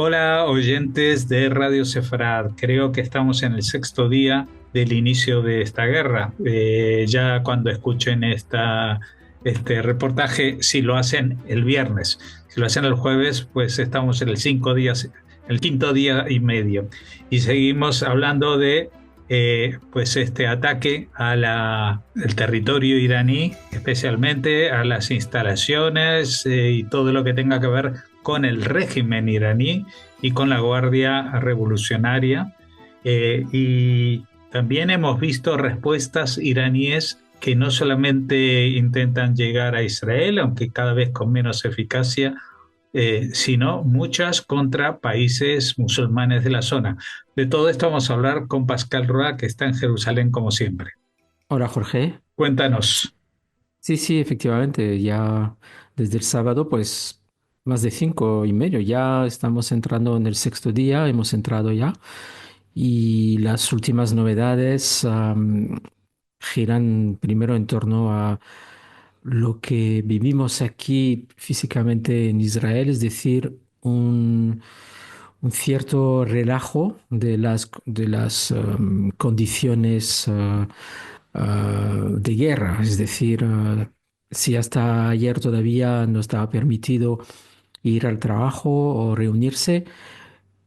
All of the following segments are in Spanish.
Hola, oyentes de Radio Sefarad. Creo que estamos en el sexto día del inicio de esta guerra. Ya cuando escuchen este reportaje, si lo hacen el viernes, si lo hacen el jueves, pues estamos en el quinto día y medio. Y seguimos hablando de pues este ataque al territorio iraní, especialmente a las instalaciones y todo lo que tenga que ver con el régimen iraní y con la Guardia Revolucionaria. Y también hemos visto respuestas iraníes que no solamente intentan llegar a Israel, aunque cada vez con menos eficacia, sino muchas contra países musulmanes de la zona. De todo esto vamos a hablar con Pascal Roa, que está en Jerusalén como siempre. Hola Jorge. Cuéntanos. Sí, sí, efectivamente, ya desde el sábado, pues más de 5 y medio, ya estamos entrando en el sexto día, hemos entrado ya, y las últimas novedades giran primero en torno a lo que vivimos aquí físicamente en Israel, es decir, un cierto relajo de las condiciones de guerra. Es decir, si hasta ayer todavía no estaba permitido ir al trabajo o reunirse,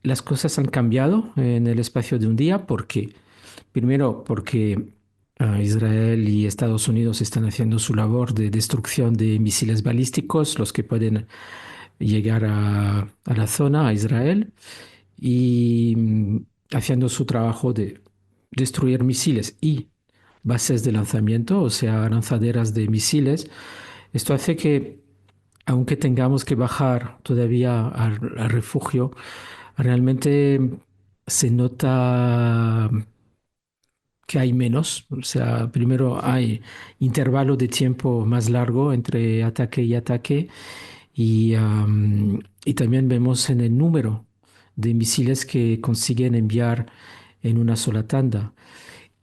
las cosas han cambiado en el espacio de un día. ¿Por qué? Primero, porque Israel y Estados Unidos están haciendo su labor de destrucción de misiles balísticos, los que pueden llegar a la zona, a Israel, y haciendo su trabajo de destruir misiles y bases de lanzamiento, o sea, lanzaderas de misiles. Esto hace que, aunque tengamos que bajar todavía al refugio, realmente se nota que hay menos. O sea, primero hay intervalo de tiempo más largo entre ataque y ataque y también vemos en el número de misiles que consiguen enviar en una sola tanda.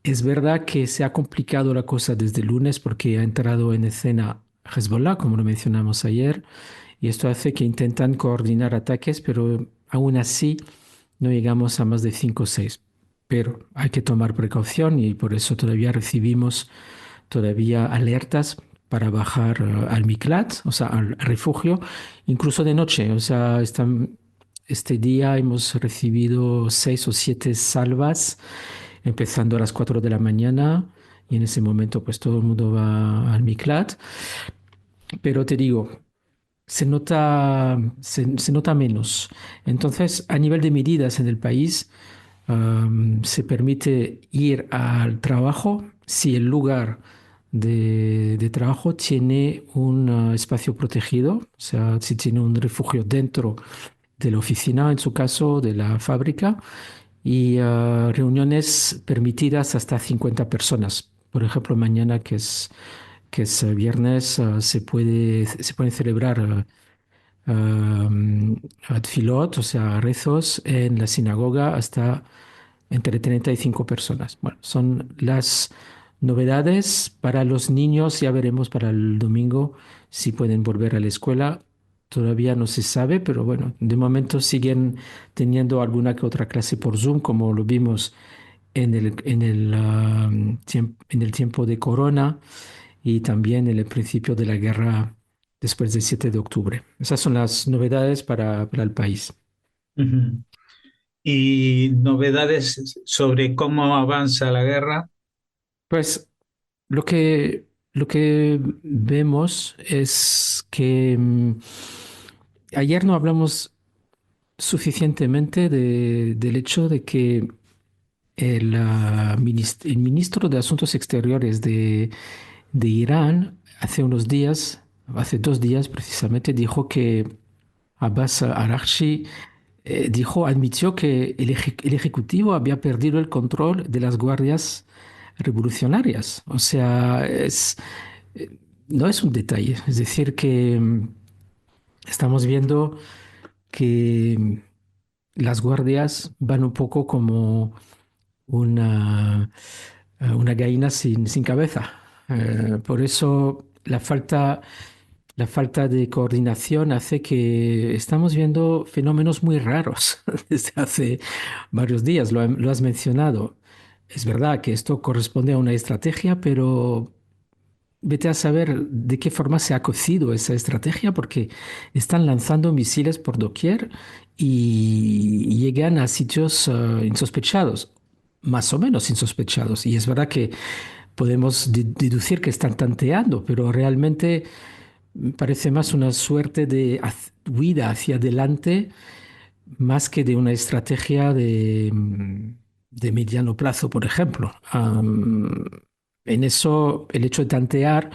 Es verdad que se ha complicado la cosa desde el lunes porque ha entrado en escena Hezbollah, como lo mencionamos ayer, y esto hace que intentan coordinar ataques, pero aún así no llegamos a más de 5 o 6. Pero hay que tomar precaución y por eso todavía recibimos todavía alertas para bajar al Miklat, o sea, al refugio, incluso de noche. O sea, este día hemos recibido 6 o 7 salvas, empezando a las 4 de la mañana, y en ese momento pues todo el mundo va al Miklat. Pero te digo, se nota menos. Entonces, a nivel de medidas en el país, se permite ir al trabajo si el lugar de trabajo tiene un espacio protegido, o sea, si tiene un refugio dentro de la oficina, en su caso, de la fábrica, y reuniones permitidas hasta 50 personas. Por ejemplo, mañana, que es viernes, se pueden celebrar tfilot, o sea, rezos en la sinagoga hasta entre 30 y 5 personas. Bueno, son las novedades para los niños. Ya veremos para el domingo si pueden volver a la escuela. Todavía no se sabe, pero bueno, de momento siguen teniendo alguna que otra clase por Zoom, como lo vimos en el tiempo de Corona y también en el principio de la guerra después del 7 de octubre. Esas son las novedades para el país. Ujú. Y novedades sobre cómo avanza la guerra. Pues lo que vemos es que ayer no hablamos suficientemente del hecho de que el ministro de Asuntos Exteriores de Irán hace unos días, hace 2 días precisamente, dijo que Abbas Araghchi admitió que el Ejecutivo había perdido el control de las guardias revolucionarias. O sea, eh, no es un detalle. Es decir, que estamos viendo que las guardias van un poco como una gallina sin cabeza. Por eso la falta de coordinación hace que estamos viendo fenómenos muy raros desde hace varios días. Lo has mencionado. Es verdad que esto corresponde a una estrategia, pero vete a saber de qué forma se ha cocido esa estrategia, porque están lanzando misiles por doquier y llegan a sitios insospechados, más o menos insospechados. Y es verdad que podemos deducir que están tanteando, pero realmente parece más una suerte de huida hacia adelante, más que de una estrategia de mediano plazo, por ejemplo. En eso, el hecho de tantear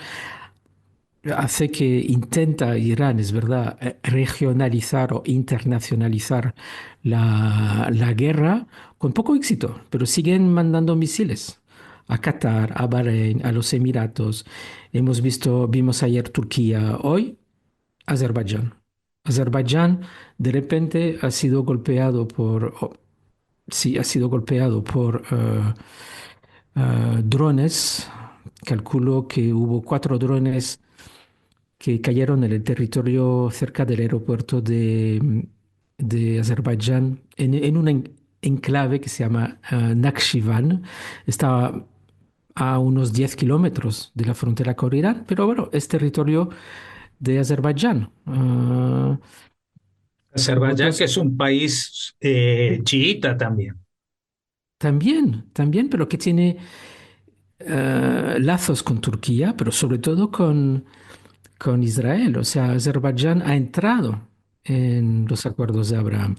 hace que intenta Irán, es verdad, regionalizar o internacionalizar la guerra con poco éxito, pero siguen mandando misiles a Qatar, a Bahrein, a los Emiratos. Vimos ayer Turquía, hoy Azerbaiyán. Azerbaiyán de repente ha sido golpeado sí, ha sido golpeado por drones. Calculo que hubo 4 drones que cayeron en el territorio cerca del aeropuerto de Azerbaiyán, en un enclave que se llama Nakhchivan. Estaba a unos 10 kilómetros de la frontera con Irán, pero bueno, es territorio de Azerbaiyán. Azerbaiyán, que Otros es un país chiita también. también, pero que tiene lazos con Turquía, pero sobre todo con Israel. O sea, Azerbaiyán ha entrado en los acuerdos de Abraham.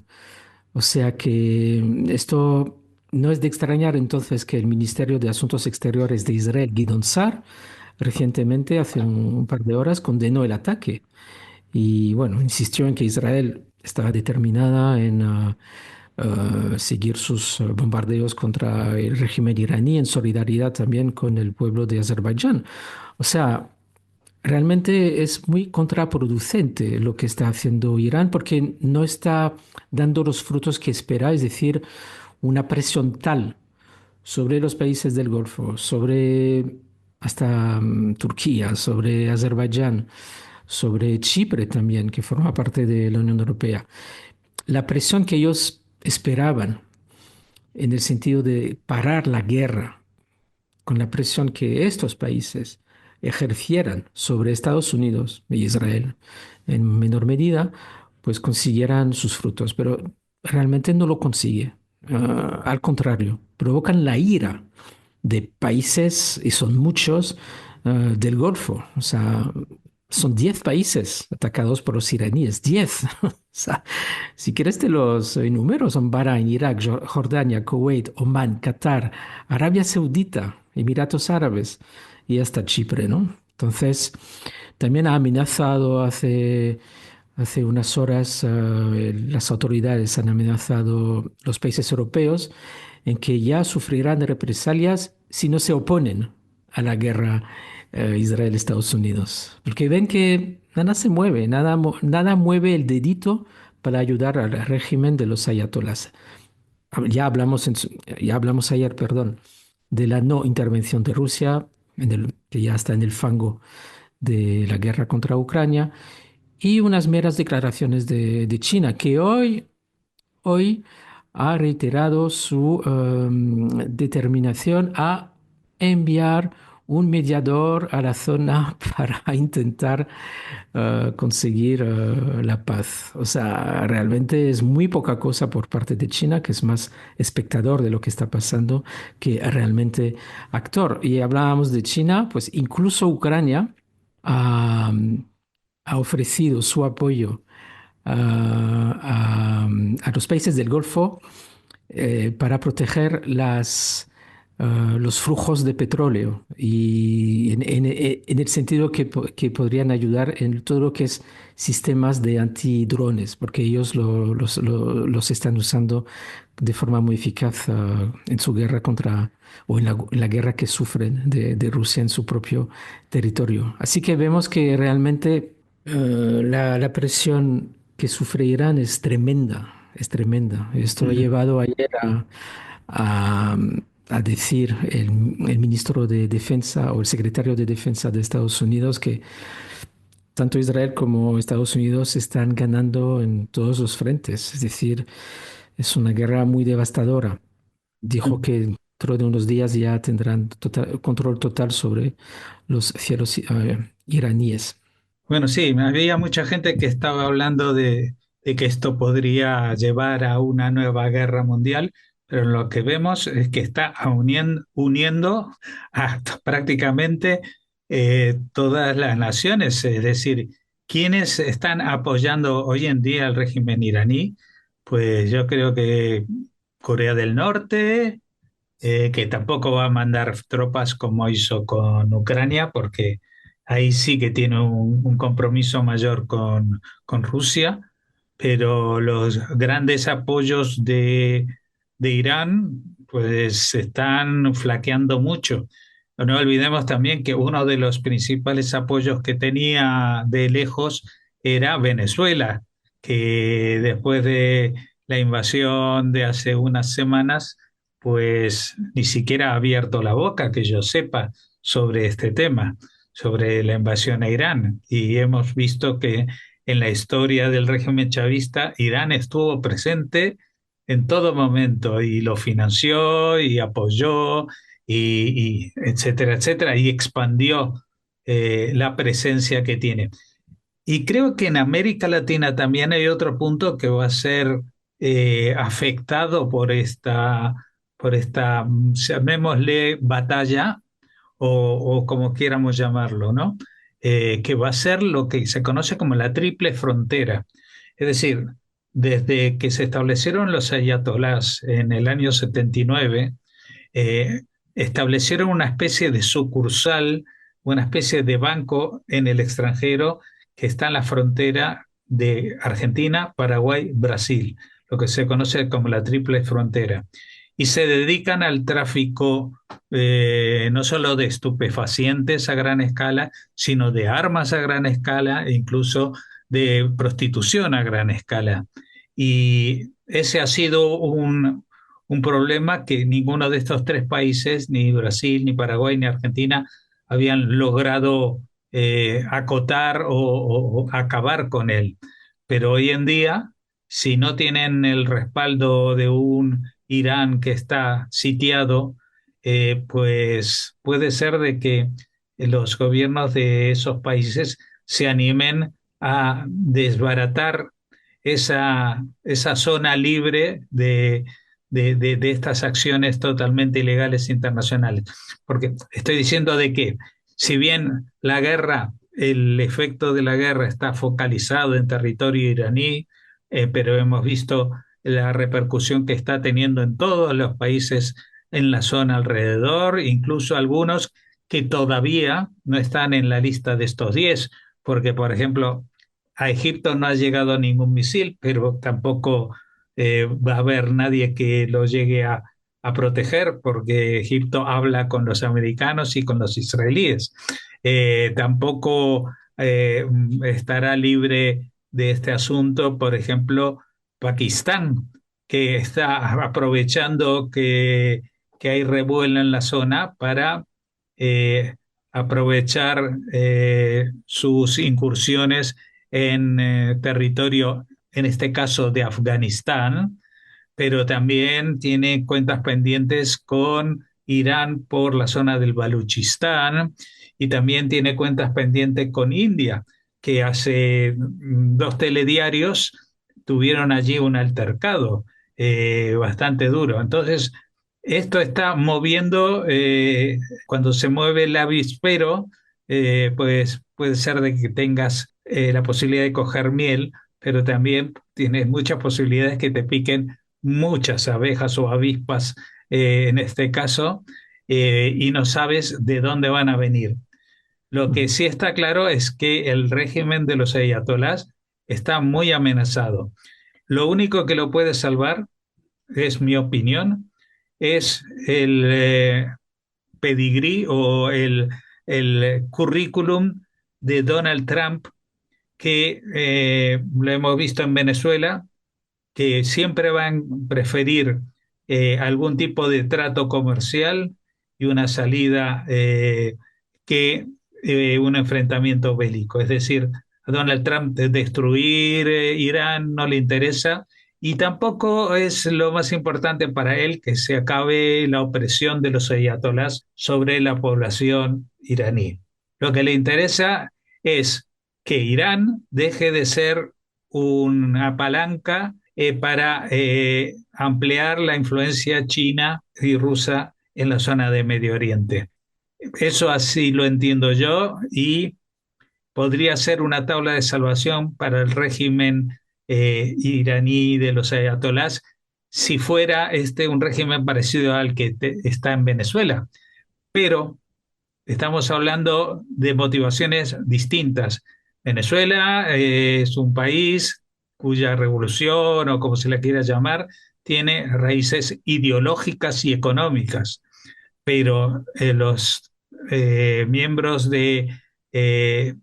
O sea que esto no es de extrañar entonces que el Ministerio de Asuntos Exteriores de Israel, Gideon Sa'ar, recientemente, hace un par de horas, condenó el ataque y bueno, insistió en que Israel estaba determinada en seguir sus bombardeos contra el régimen iraní en solidaridad también con el pueblo de Azerbaiyán. O sea, realmente es muy contraproducente lo que está haciendo Irán porque no está dando los frutos que espera, es decir, una presión tal sobre los países del Golfo, sobre hasta Turquía, sobre Azerbaiyán, sobre Chipre también, que forma parte de la Unión Europea. La presión que ellos esperaban en el sentido de parar la guerra, con la presión que estos países ejercieran sobre Estados Unidos y Israel en menor medida, pues consiguieran sus frutos, pero realmente no lo consigue. Al contrario, provocan la ira de países, y son muchos, del Golfo. O sea, son 10 países atacados por los iraníes, 10. O sea, si quieres te los enumero, son Bahrein, Irak, Jordania, Kuwait, Omán, Qatar, Arabia Saudita, Emiratos Árabes y hasta Chipre, ¿no? Entonces, también ha amenazado hace unas horas, las autoridades han amenazado los países europeos en que ya sufrirán represalias si no se oponen a la guerra Israel-Estados Unidos. Porque ven que nada se mueve, nada mueve el dedito para ayudar al régimen de los ayatolás. Ya hablamos ayer, perdón, de la no intervención de Rusia, que ya está en el fango de la guerra contra Ucrania, y unas meras declaraciones de China, que hoy ha reiterado su determinación a enviar un mediador a la zona para intentar conseguir la paz. O sea, realmente es muy poca cosa por parte de China, que es más espectador de lo que está pasando que realmente actor. Y hablábamos de China, pues incluso Ucrania ha, ha ofrecido su apoyo a los países del Golfo para proteger los flujos de petróleo y en el sentido que podrían ayudar en todo lo que es sistemas de antidrones, porque ellos los están usando de forma muy eficaz en su guerra o en la guerra que sufren de Rusia en su propio territorio. Así que vemos que realmente la presión que sufre Irán es tremenda, es tremenda. Esto ha Ujú. llevado ayer a, a decir el ministro de Defensa o el secretario de Defensa de Estados Unidos que tanto Israel como Estados Unidos están ganando en todos los frentes. Es decir, es una guerra muy devastadora. Dijo que dentro de unos días ya tendrán control total sobre los cielos iraníes. Bueno, sí, había mucha gente que estaba hablando de que esto podría llevar a una nueva guerra mundial, pero lo que vemos es que está uniendo a prácticamente todas las naciones, es decir, quienes están apoyando hoy en día al régimen iraní, pues yo creo que Corea del Norte, que tampoco va a mandar tropas como hizo con Ucrania, porque ahí sí que tiene un compromiso mayor con Rusia, pero los grandes apoyos de Irán pues están flaqueando mucho. No olvidemos también que uno de los principales apoyos que tenía de lejos era Venezuela, que después de la invasión de hace unas semanas, pues ni siquiera ha abierto la boca, que yo sepa, sobre este tema, sobre la invasión a Irán. Y hemos visto que en la historia del régimen chavista, Irán estuvo presente en todo momento y lo financió y apoyó y etcétera, etcétera, y expandió la presencia que tiene. Y creo que en América Latina también hay otro punto que va a ser afectado por esta, llamémosle batalla o como quieramos llamarlo, ¿no? Que va a ser lo que se conoce como la triple frontera. Es decir, desde que se establecieron los ayatolás en el año 79, eh, establecieron una especie de sucursal, una especie de banco en el extranjero que está en la frontera de Argentina, Paraguay, Brasil, lo que se conoce como la triple frontera. Y se dedican al tráfico no solo de estupefacientes a gran escala, sino de armas a gran escala e incluso de prostitución a gran escala. Y ese ha sido un problema que ninguno de estos tres países, ni Brasil, ni Paraguay, ni Argentina, habían logrado acotar o acabar con él. Pero hoy en día, si no tienen el respaldo de un Irán que está sitiado, pues puede ser de que los gobiernos de esos países se animen a desbaratar esa zona libre de estas acciones totalmente ilegales internacionales. Porque estoy diciendo de que si bien la guerra, el efecto de la guerra está focalizado en territorio iraní, pero hemos visto la repercusión que está teniendo en todos los países en la zona alrededor, incluso algunos que todavía no están en la lista de estos 10, porque por ejemplo, a Egipto no ha llegado ningún misil, pero tampoco va a haber nadie que lo llegue a proteger, porque Egipto habla con los americanos y con los israelíes. Tampoco estará libre de este asunto, por ejemplo, Pakistán, que está aprovechando que hay revuelo en la zona para eh, aprovechar sus incursiones en territorio, en este caso de Afganistán, pero también tiene cuentas pendientes con Irán por la zona del Baluchistán y también tiene cuentas pendientes con India, que hace dos telediarios tuvieron allí un altercado bastante duro. Entonces, esto está moviendo, cuando se mueve el avispero, pues puede ser de que tengas la posibilidad de coger miel, pero también tienes muchas posibilidades que te piquen muchas abejas o avispas, en este caso, y no sabes de dónde van a venir. Lo que Ujú. sí está claro es que el régimen de los ayatolás está muy amenazado. Lo único que lo puede salvar, es mi opinión, es el pedigrí o el currículum de Donald Trump, que lo hemos visto en Venezuela, que siempre van a preferir algún tipo de trato comercial y una salida que un enfrentamiento bélico. Es decir, a Donald Trump de destruir Irán, no le interesa. Y tampoco es lo más importante para él que se acabe la opresión de los ayatolás sobre la población iraní. Lo que le interesa es que Irán deje de ser una palanca para ampliar la influencia china y rusa en la zona de Medio Oriente. Eso así lo entiendo yo y podría ser una tabla de salvación para el régimen iraní de los ayatolás si fuera este un régimen parecido al que está en Venezuela. Pero estamos hablando de motivaciones distintas. Venezuela es un país cuya revolución, o como se la quiera llamar, tiene raíces ideológicas y económicas, pero los miembros de eh,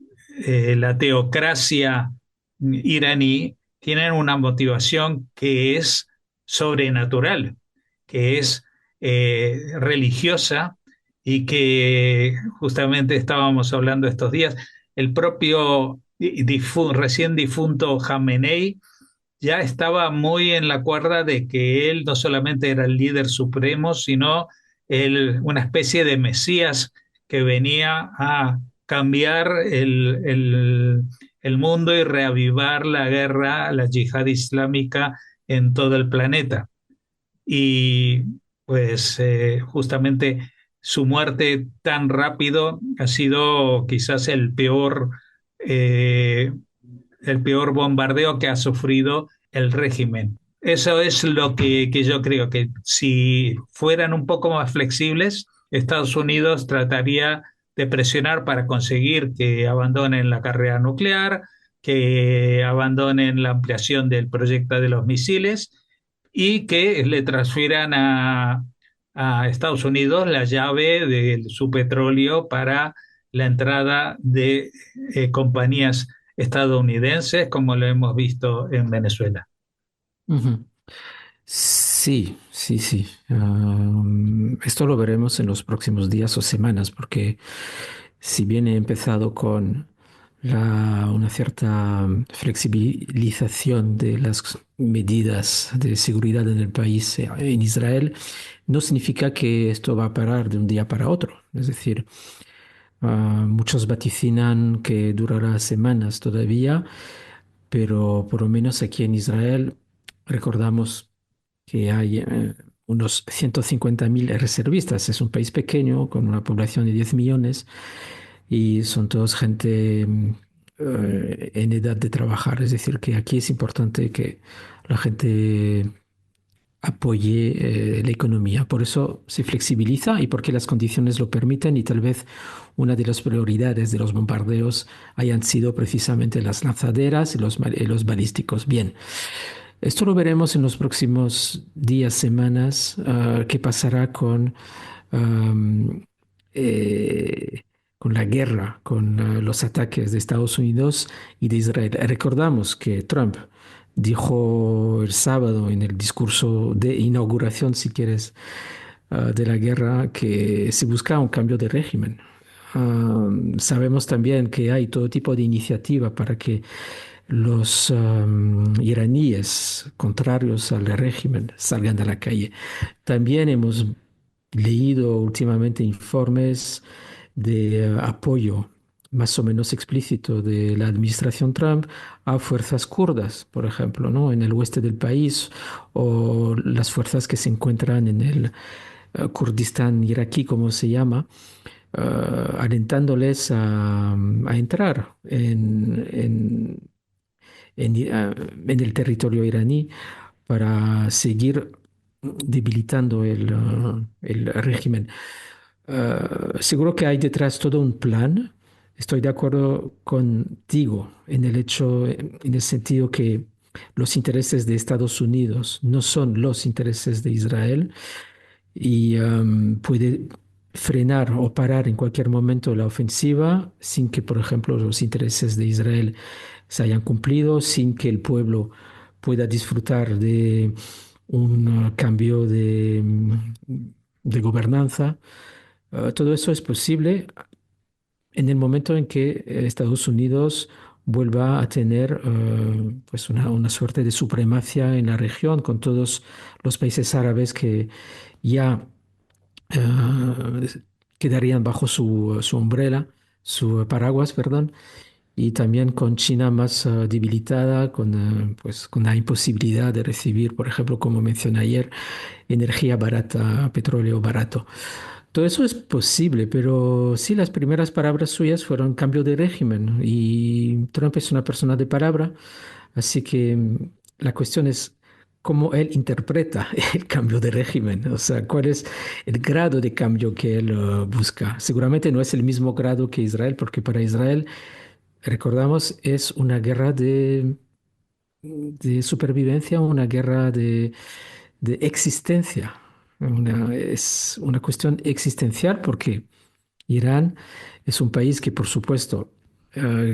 la teocracia iraní tienen una motivación que es sobrenatural, que es religiosa y que justamente estábamos hablando estos días. El propio recién difunto Jamenei ya estaba muy en la cuerda de que él no solamente era el líder supremo, sino una especie de mesías que venía a cambiar el mundo y reavivar la guerra, la yihad islámica en todo el planeta. Y pues justamente su muerte tan rápido ha sido quizás eh, el peor bombardeo que ha sufrido el régimen. Eso es lo que yo creo, que si fueran un poco más flexibles, Estados Unidos trataría de presionar para conseguir que abandonen la carrera nuclear, que abandonen la ampliación del proyecto de los misiles y que le transfieran a Estados Unidos la llave de su petróleo para la entrada de compañías estadounidenses, como lo hemos visto en Venezuela. Ujú. Sí, sí, sí. Esto lo veremos en los próximos días o semanas, porque si bien he empezado con una cierta flexibilización de las medidas de seguridad en el país, en Israel, no significa que esto va a parar de un día para otro. Es decir, muchos vaticinan que durará semanas todavía, pero por lo menos aquí en Israel recordamos que hay unos 150.000 reservistas. Es un país pequeño con una población de 10 millones y son todos gente en edad de trabajar. Es decir, que aquí es importante que la gente apoye la economía. Por eso se flexibiliza y porque las condiciones lo permiten y tal vez una de las prioridades de los bombardeos hayan sido precisamente las lanzaderas y los balísticos. Bien, esto lo veremos en los próximos días, semanas, qué pasará am, eh, con la guerra, con los ataques de Estados Unidos y de Israel. Recordamos que Trump dijo el sábado en el discurso de inauguración, si quieres, de la guerra, que se busca un cambio de régimen. Sabemos también que hay todo tipo de iniciativa para que los iraníes contrarios al régimen salgan a la calle. También hemos leído últimamente informes de apoyo más o menos explícito de la administración Trump a fuerzas kurdas, por ejemplo, ¿no? En el oeste del país, o las fuerzas que se encuentran en el Kurdistán iraquí, como se llama, alentándoles a entrar en el territorio iraní para seguir debilitando el régimen. Seguro que hay detrás todo un plan. Estoy de acuerdo contigo en el hecho, en el sentido que los intereses de Estados Unidos no son los intereses de Israel y puede frenar o parar en cualquier momento la ofensiva sin que, por ejemplo, los intereses de Israel se hayan cumplido, sin que el pueblo pueda disfrutar de un cambio de gobernanza. Todo eso es posible en el momento en que Estados Unidos vuelva a tener pues una suerte de supremacía en la región con todos los países árabes que ya eh, quedarían bajo su umbrella, su paraguas, perdón, y también con China más debilitada, pues, con la imposibilidad de recibir, por ejemplo, como mencioné ayer, energía barata, petróleo barato. Todo eso es posible, pero sí, las primeras palabras suyas fueron cambio de régimen y Trump es una persona de palabra, así que la cuestión es cómo él interpreta el cambio de régimen, o sea, cuál es el grado de cambio que él busca. Seguramente no es el mismo grado que Israel, porque para Israel, recordamos, es una guerra de supervivencia, una guerra de existencia. Es una cuestión existencial porque Irán es un país que, por supuesto,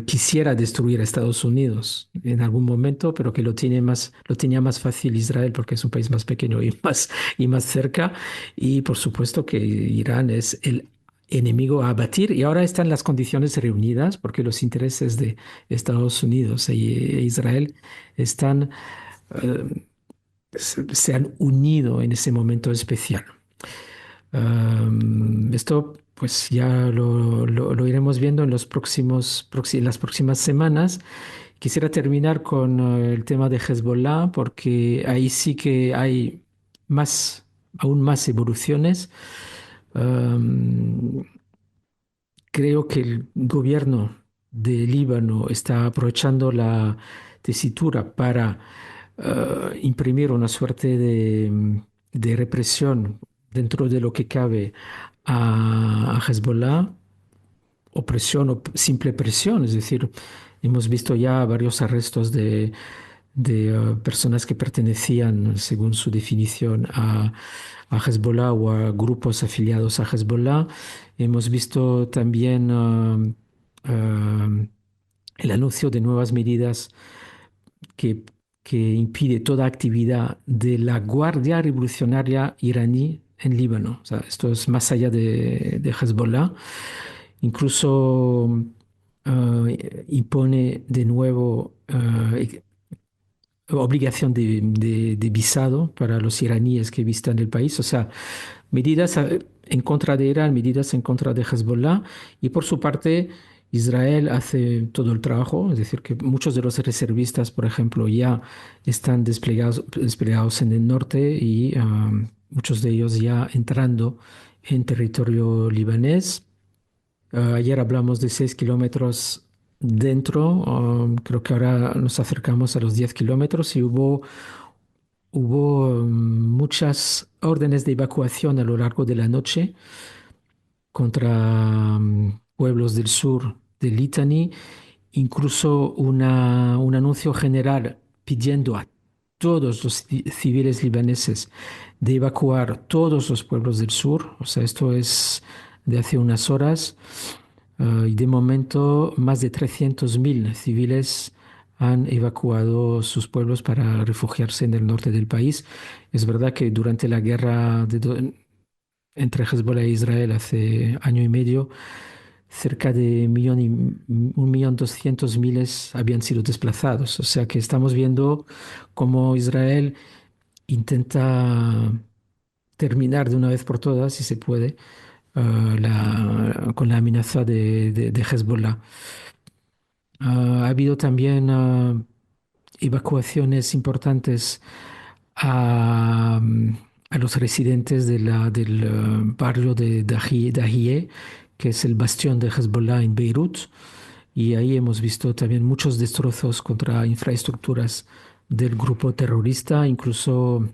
quisiera destruir a Estados Unidos en algún momento, pero que lo tenía más fácil Israel porque es un país más pequeño y más cerca. Y por supuesto que Irán es el enemigo a abatir y ahora están las condiciones reunidas porque los intereses de Estados Unidos e Israel están, eh, se han unido en ese momento especial. Esto pues ya lo iremos viendo en en las próximas semanas. Quisiera terminar con el tema de Hezbollah porque ahí sí que hay más, aún más evoluciones. Am, Creo que el gobierno de Líbano está aprovechando la tesitura para imprimir una suerte de represión dentro de lo que cabe a Hezbollah, opresión o simple presión. Es decir, hemos visto ya varios arrestos de personas que pertenecían, según su definición, a Hezbollah o a grupos afiliados a Hezbollah. Hemos visto también el anuncio de nuevas medidas que, que impide toda actividad de la Guardia Revolucionaria iraní en Líbano. O sea, esto es más allá de Hezbollah. Incluso impone de nuevo obligación de visado para los iraníes que visitan el país. O sea, medidas en contra de Irán, medidas en contra de Hezbollah. Y por su parte, Israel hace todo el trabajo, es decir, que muchos de los reservistas, por ejemplo, ya están desplegados en el norte y muchos de ellos ya entrando en territorio libanés. Ayer hablamos de 6 kilómetros dentro, creo que ahora nos acercamos a los 10 kilómetros y hubo muchas órdenes de evacuación a lo largo de la noche contra pueblos del sur de Litani, incluso un anuncio general pidiendo a todos los civiles libaneses de evacuar todos los pueblos del sur. O sea, esto es de hace unas horas. Y de momento, más de 300.000 civiles han evacuado sus pueblos para refugiarse en el norte del país. Es verdad que durante la guerra entre Hezbollah e Israel hace año y medio, cerca de 1.200.000 habían sido desplazados. O sea que estamos viendo cómo Israel intenta terminar de una vez por todas, si se puede, con la amenaza de Hezbollah. Ha habido también evacuaciones importantes a, a los residentes del barrio de Dahiyeh, que es el bastión de Hezbollah en Beirut. Y ahí hemos visto también muchos destrozos contra infraestructuras del grupo terrorista, incluso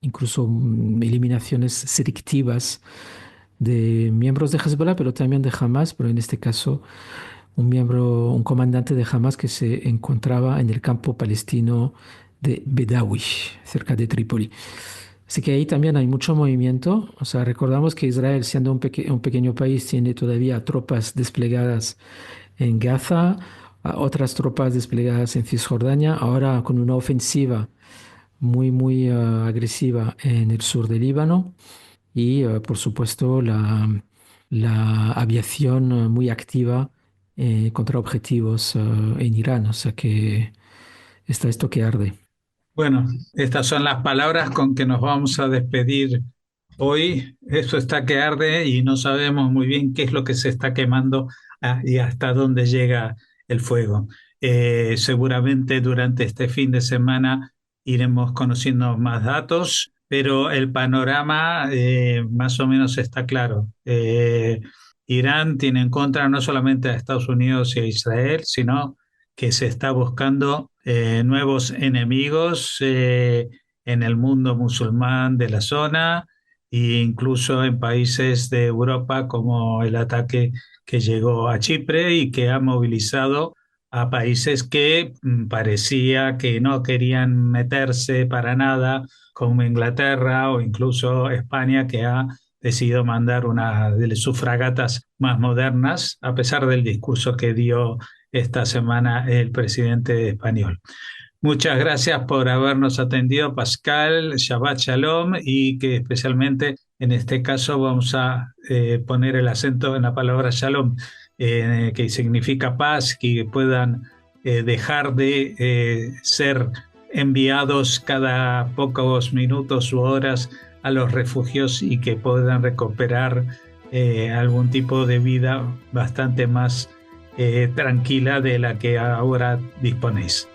eliminaciones selectivas de miembros de Hezbollah, pero también de Hamas, pero en este caso un comandante de Hamas que se encontraba en el campo palestino de Bedawi, cerca de Trípoli. Así que ahí también hay mucho movimiento. O sea, recordamos que Israel, siendo un pequeño país, tiene todavía tropas desplegadas en Gaza, otras tropas desplegadas en Cisjordania, ahora con una ofensiva muy agresiva en el sur del Líbano y, por supuesto, la aviación muy activa contra objetivos en Irán. O sea que está esto que arde. Bueno, estas son las palabras con que nos vamos a despedir hoy. Esto está que arde y no sabemos muy bien qué es lo que se está quemando, y hasta dónde llega el fuego. Seguramente durante este fin de semana iremos conociendo más datos, pero el panorama más o menos está claro. Irán tiene en contra no solamente a Estados Unidos y a Israel, sino que se está buscando nuevos enemigos en el mundo musulmán de la zona e incluso en países de Europa, como el ataque que llegó a Chipre y que ha movilizado a países que parecía que no querían meterse para nada, como Inglaterra o incluso España, que ha decidido mandar una de sus fragatas más modernas, a pesar del discurso que dio esta semana el presidente español. Muchas gracias por habernos atendido, Pascal. Shabbat Shalom, y que especialmente en este caso vamos a poner el acento en la palabra Shalom, que significa paz, que puedan dejar de ser enviados cada pocos minutos u horas a los refugios y que puedan recuperar algún tipo de vida bastante más tranquila de la que ahora disponéis.